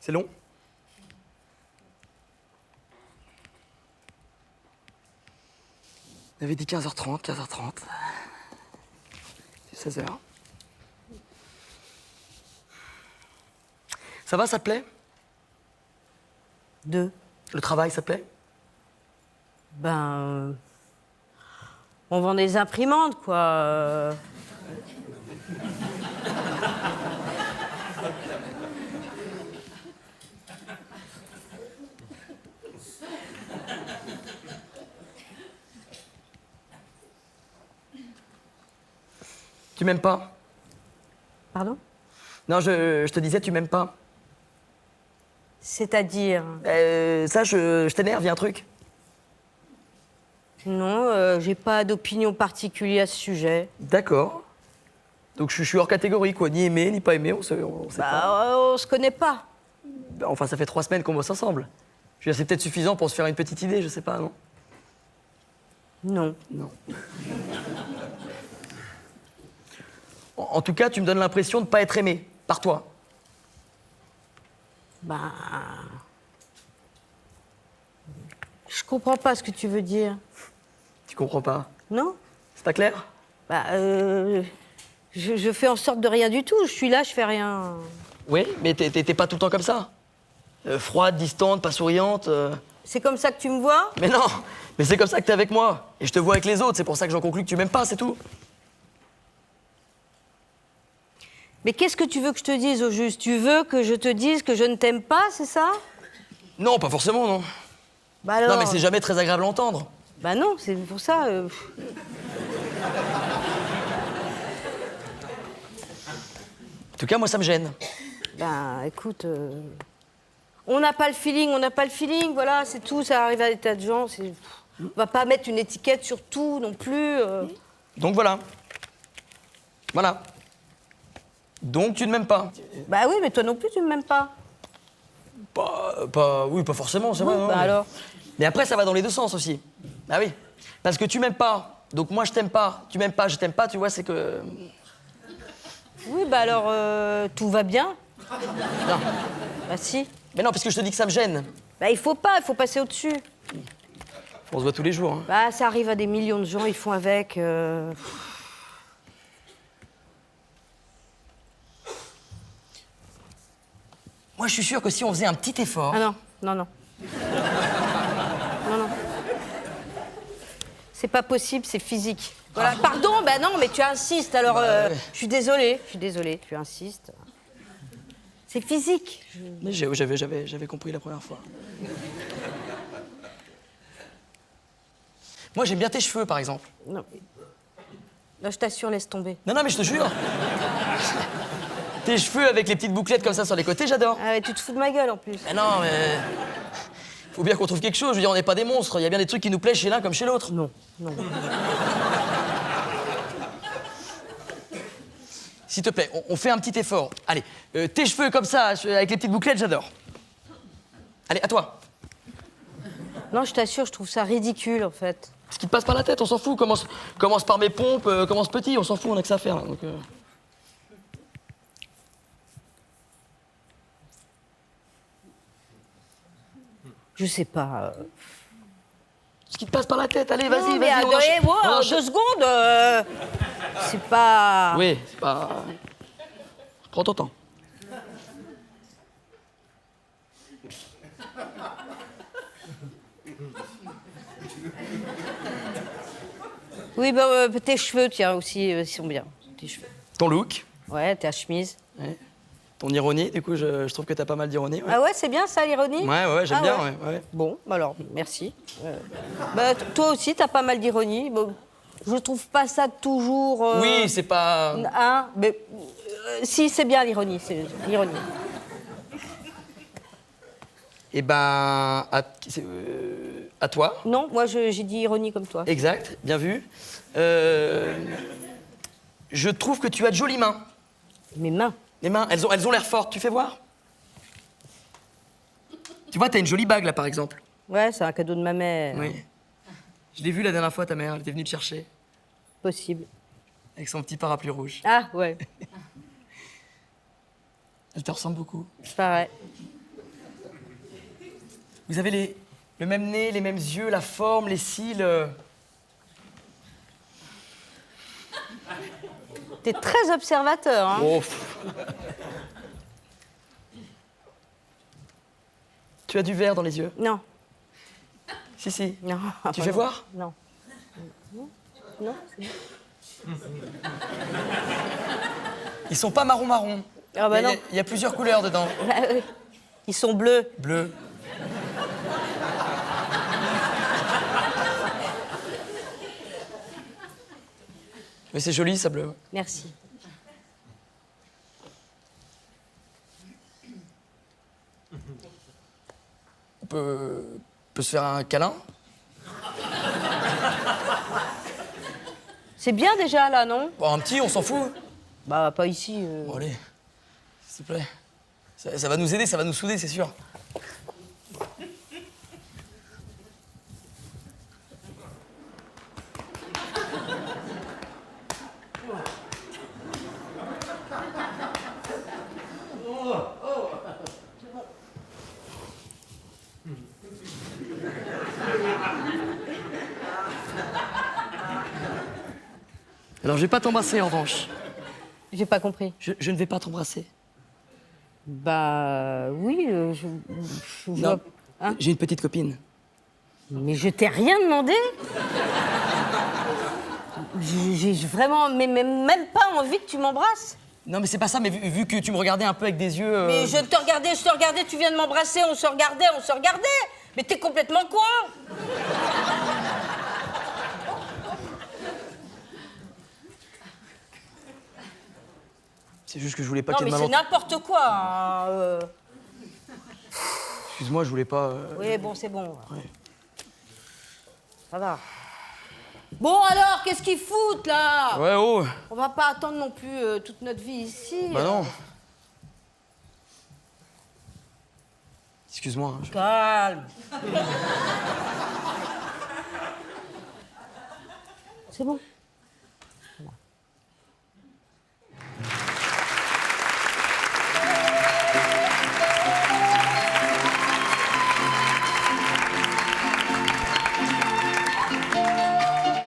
C'est long? On avait dit 15h30, 15h30. C'est 16h. Ça va, ça te plaît? 2. Le travail, ça te plaît? On vend des imprimantes, quoi. Tu m'aimes pas? Pardon? Non, je te disais, tu m'aimes pas. C'est-à-dire? Ça, je t'énerve, y a un truc. Non, j'ai pas d'opinion particulière à ce sujet. D'accord. Donc je suis hors catégorie, quoi. Ni aimé, ni pas aimé, on sait pas. On se connaît pas. Enfin, ça fait 3 semaines qu'on bosse ensemble. Je veux dire, c'est peut-être suffisant pour se faire une petite idée, je sais pas, non? Non. Non. En tout cas, tu me donnes l'impression de pas être aimé par toi. Je comprends pas ce que tu veux dire. Tu comprends pas? Non? C'est pas clair? Je fais en sorte de rien du tout. Je suis là, je fais rien. Oui, mais t'es pas tout le temps comme ça. Froide, distante, pas souriante. C'est comme ça que tu me vois? Mais non, mais c'est comme ça que t'es avec moi. Et je te vois avec les autres, c'est pour ça que j'en conclus que tu m'aimes pas, c'est tout. Mais qu'est-ce que tu veux que je te dise au juste? Tu veux que je te dise que je ne t'aime pas, c'est ça? Non, pas forcément, non. Bah alors... Non, mais c'est jamais très agréable à entendre. Bah non, c'est pour ça. En tout cas, moi, ça me gêne. Écoute, on n'a pas le feeling, voilà, c'est tout, ça arrive à des tas de gens. On va pas mettre une étiquette sur tout non plus. Donc voilà. Voilà. Donc tu ne m'aimes pas. Bah oui, mais toi non plus, tu ne m'aimes pas. Oui, pas forcément, c'est vrai. Oui, non, bah mais... alors. Mais après, ça va dans les deux sens aussi. Ah oui. Parce que tu m'aimes pas, donc moi je t'aime pas. Tu m'aimes pas, je t'aime pas, tu vois, c'est que... Oui, bah alors, tout va bien. Non. Bah si. Mais non, parce que je te dis que ça me gêne. Bah il faut passer au-dessus. On se voit tous les jours. Hein. Bah ça arrive à des millions de gens, ils font avec. Moi, je suis sûr que si on faisait un petit effort... Ah non. Non. C'est pas possible, c'est physique. Voilà. Pardon, bah non, mais tu insistes, alors ouais. je suis désolée, tu insistes. C'est physique. Mais j'avais compris la première fois. Moi, j'aime bien tes cheveux, par exemple. Non. Là, je t'assure, laisse tomber. Non, mais je te jure. Tes cheveux avec les petites bouclettes comme ça sur les côtés, j'adore. Ah ouais, tu te fous de ma gueule, en plus. Mais non, mais... Faut bien qu'on trouve quelque chose. Je veux dire, on n'est pas des monstres. Il y a bien des trucs qui nous plaisent chez l'un comme chez l'autre. Non. S'il te plaît, on fait un petit effort. Allez, tes cheveux comme ça, avec les petites bouclettes, j'adore. Allez, à toi. Non, je t'assure, je trouve ça ridicule, en fait. Ce qui te passe par la tête, on s'en fout. Commence par mes pompes, commence petit, on s'en fout, on a que ça à faire. Là, donc, Je sais pas. Ce qui te passe par la tête, allez, vas-y, Non, mais vas-y. attendez, 2 secondes. C'est pas... Oui, c'est pas... Prends ton temps. Oui, tes cheveux, tiens, aussi, ils sont bien. Tes cheveux. Ton look. Ouais, ta chemise. Ouais. Ton ironie, du coup, je trouve que t'as pas mal d'ironie. Ouais. Ah ouais, c'est bien ça, l'ironie? Ouais, j'aime Ah bien, ouais. ouais. Bon, alors, merci. Toi aussi, t'as pas mal d'ironie. Bon, je trouve pas ça toujours... Oui, c'est pas... Hein, mais... si, c'est bien l'ironie, c'est l'ironie. Eh ben, à toi. Non, moi, j'ai dit ironie comme toi. Exact, bien vu. Je trouve que tu as de jolies mains. Mes mains. Les mains, elles ont l'air fortes, tu fais voir? Tu vois, t'as une jolie bague, là, par exemple. Ouais, c'est un cadeau de ma mère. Oui. Je l'ai vue la dernière fois, ta mère, elle était venue te chercher. Possible. Avec son petit parapluie rouge. Ah, ouais, Elle te ressemble beaucoup. c'est pareil. Vous avez le même nez, les mêmes yeux, la forme, les cils. T'es très observateur, hein. Oh. Tu as du vert dans les yeux? Non, Si, si. non. Tu fais voir? Non. Non. Ils sont pas marron-marron. Ah bah non. Il y a plusieurs couleurs dedans. Bah oui. Ils sont bleus. Bleu. Mais c'est joli, ça bleu. Merci. On peut se faire un câlin? C'est bien déjà là, non? Bon, un petit, on s'en fout. Bah pas ici. Bon, allez, s'il te plaît. Ça va nous aider, ça va nous souder, c'est sûr. Alors, je vais pas t'embrasser, en revanche. J'ai pas compris. Je ne vais pas t'embrasser. Bah oui, je Non, vois. Hein? j'ai une petite copine. Mais je t'ai rien demandé. J'ai vraiment, mais même pas envie que tu m'embrasses. Non, mais c'est pas ça, mais vu que tu me regardais un peu avec des yeux... Mais je te regardais, tu viens de m'embrasser, on se regardait. Mais t'es complètement con. C'est juste que je voulais pas Non, qu'il y ait mais de c'est malentendu. n'importe quoi. Hein, Excuse-moi, je voulais pas... Oui, bon, c'est bon. Ouais. Ça va. Bon, alors, qu'est-ce qu'ils foutent, là? Ouais, oh. On va pas attendre non plus toute notre vie ici. Bah non. Excuse-moi. Hein, Calme. C'est bon.